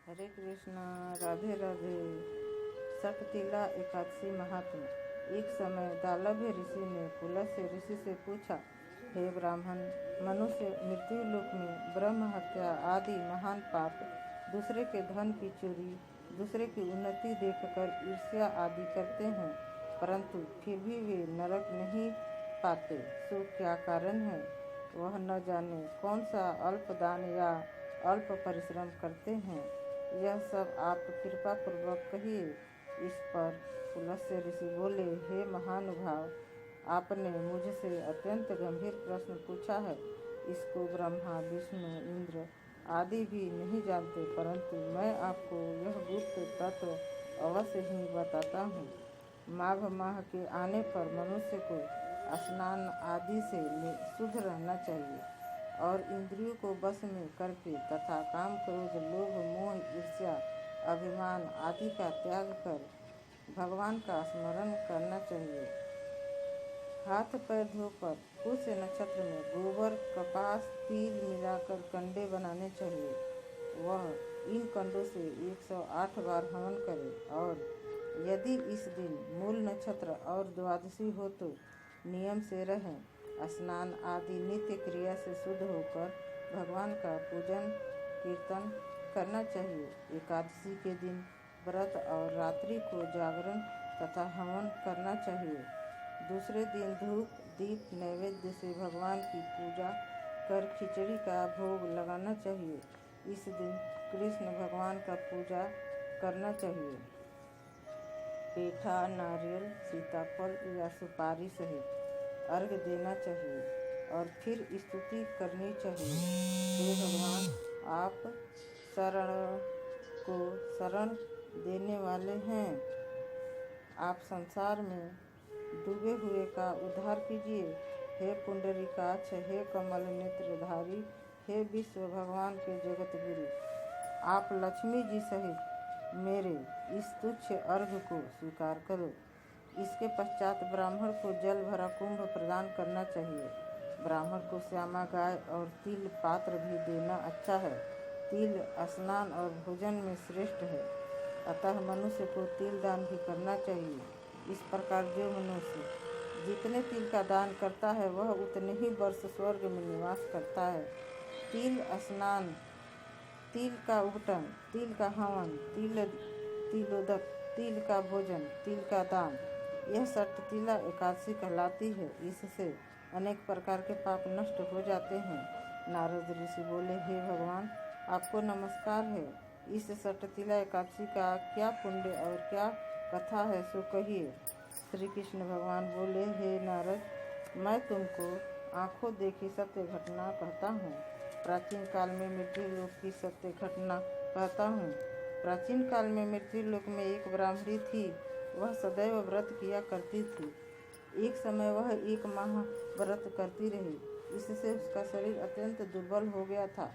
हरे कृष्णा। राधे राधे। सटतिला एकादशी महात्मा। एक समय दालभ्य ऋषि ने पुलस्त्य ऋषि से पूछा, हे ब्राह्मण, मनुष्य मृत्यु लोक में ब्रह्म हत्या आदि महान पाप, दूसरे के धन की चोरी, दूसरे की उन्नति देखकर ईर्ष्या आदि करते हैं, परंतु फिर भी वे नरक नहीं पाते, सो क्या कारण है? वह न जाने कौन सा अल्प दान या अल्प परिश्रम करते हैं। यह सब आप कृपा पूर्वक कहिए। इस पर पुलस्त्य ऋषि बोले, हे महानुभाव, आपने मुझसे अत्यंत गंभीर प्रश्न पूछा है। इसको ब्रह्मा, विष्णु, इंद्र आदि भी नहीं जानते, परंतु मैं आपको यह गुप्त तत्व अवश्य ही बताता हूँ। माघ माह के आने पर मनुष्य को स्नान आदि से शुद्ध रहना चाहिए और इंद्रियों को वश में करके तथा काम, क्रोध, लोभ, मोह, ईर्ष्या, अभिमान आदि का त्याग कर भगवान का स्मरण करना चाहिए। हाथ पैर धोकर कुछ नक्षत्र में गोबर, कपास, तिल मिलाकर कंडे बनाने चाहिए। वह इन कंडों से 108 बार हवन करे और यदि इस दिन मूल नक्षत्र और द्वादशी हो तो नियम से रहें। स्नान आदि नित्य क्रिया से शुद्ध होकर भगवान का पूजन कीर्तन करना चाहिए। एकादशी के दिन व्रत और रात्रि को जागरण तथा हवन करना चाहिए। दूसरे दिन धूप दीप नैवेद्य से भगवान की पूजा कर खिचड़ी का भोग लगाना चाहिए। इस दिन कृष्ण भगवान का पूजा करना चाहिए। पेठा, नारियल, सीताफल या सुपारी सहित अर्घ देना चाहिए और फिर स्तुति करनी चाहिए, हे भगवान, आप शरण को शरण देने वाले हैं। आप संसार में डूबे हुए का उद्धार कीजिए। हे पुंडरीकाक्ष, हे कमल नेत्रधारी, हे विश्व भगवान के जगत गुरु, आप लक्ष्मी जी सहित मेरे इस तुच्छ अर्घ को स्वीकार करो। इसके पश्चात ब्राह्मण को जल भरा कुंभ प्रदान करना चाहिए। ब्राह्मण को श्यामा गाय और तिल पात्र भी देना अच्छा है। तिल स्नान और भोजन में श्रेष्ठ है, अतः मनुष्य को तिल दान भी करना चाहिए। इस प्रकार जो मनुष्य जितने तिल का दान करता है वह उतने ही वर्ष स्वर्ग में निवास करता है। तिल स्नान, तिल का उपटन, तिल का हवन, तिलोदक, तिल का भोजन, तिल का दान, यह सटतिला एकादशी कहलाती है। इससे अनेक प्रकार के पाप नष्ट हो जाते हैं। नारद ऋषि बोले, हे भगवान, आपको नमस्कार है। इस सटतिला एकादशी का क्या पुण्य और क्या कथा है, सो कहिए। श्री कृष्ण भगवान बोले, हे नारद, मैं तुमको आँखों देखी सत्य घटना कहता हूँ। प्राचीन काल में मृत्यु लोक की सत्य घटना कहता हूँ। प्राचीन काल में मृत्यु लोक में एक ब्राह्मणी थी। वह सदैव व्रत किया करती थी। एक समय वह 1 माह व्रत करती रही। इससे उसका शरीर अत्यंत दुर्बल हो गया था,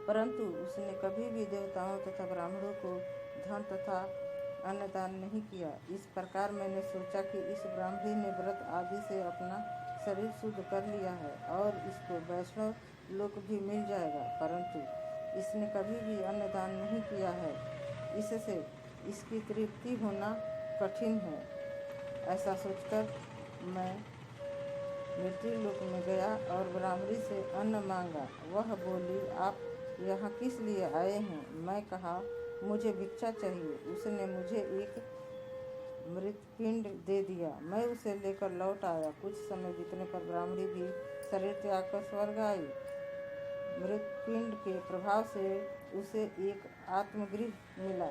परंतु उसने कभी भी देवताओं तथा ब्राह्मणों को धन तथा अन्नदान नहीं किया। इस प्रकार मैंने सोचा कि इस ब्राह्मणी ने व्रत आदि से अपना शरीर शुद्ध कर लिया है और इसको वैष्णव लोक भी मिल जाएगा, परंतु इसने कभी भी अन्नदान नहीं किया है। इससे इसकी तृप्ति होना कठिन है। ऐसा सोचकर मैं मृत्यु लोक में गया और ब्राह्मणी से अन्न मांगा। वह बोली, आप यहाँ किस लिए आए हैं? मैं कहा, मुझे भिक्षा चाहिए। उसने मुझे एक मृतपिंड दे दिया। मैं उसे लेकर लौट आया। कुछ समय बीतने पर ब्राह्मणी भी शरीर त्याग कर स्वर्ग आई। मृतपिंड के प्रभाव से उसे एक आत्मगृह मिला,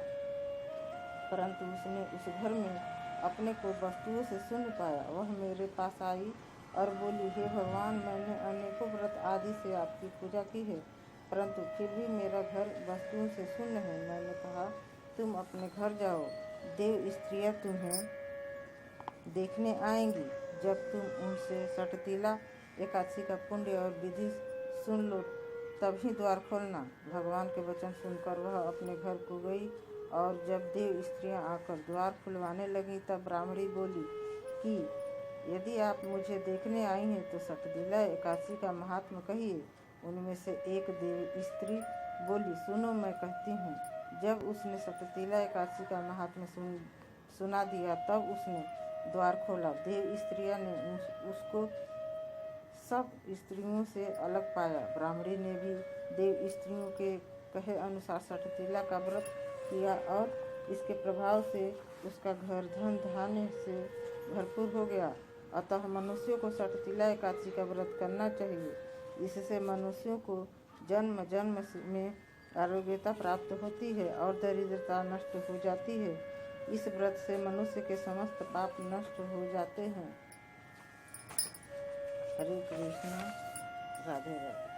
परंतु उसने उस घर में अपने को वस्तुओं से शून्य पाया। वह मेरे पास आई और बोली, हे भगवान, मैंने अनेकों व्रत आदि से आपकी पूजा की है, परंतु फिर भी मेरा घर वस्तुओं से शून्य है। मैंने कहा, तुम अपने घर जाओ, देव स्त्रियाँ तुम्हें देखने आएंगी। जब तुम उनसे सटतिला एकादशी का पुण्य और विधि सुन लो तब ही द्वार खोलना। भगवान के वचन सुनकर वह अपने घर को गई और जब देव स्त्रियाँ आकर द्वार खुलवाने लगीं तब ब्राह्मणी बोली कि यदि आप मुझे देखने आई हैं तो सटतिला एकादशी का महात्म्य कहिए। उनमें से एक देव स्त्री बोली, सुनो मैं कहती हूँ। जब उसने सटतीला एकादशी का महात्म्य सुना दिया तब उसने द्वार खोला। देव स्त्रियाँ ने उसको सब स्त्रियों से अलग पाया। ब्राह्मणी ने भी देव स्त्रियों के कहे अनुसार सटतीला का व्रत किया और इसके प्रभाव से उसका घर धन धान्य से भरपूर हो गया। अतः मनुष्यों को सटतीला एकादशी का व्रत करना चाहिए। इससे मनुष्यों को जन्म जन्म में आरोग्यता प्राप्त होती है और दरिद्रता नष्ट हो जाती है। इस व्रत से मनुष्य के समस्त पाप नष्ट हो जाते हैं। हरे कृष्ण, राधे राधे।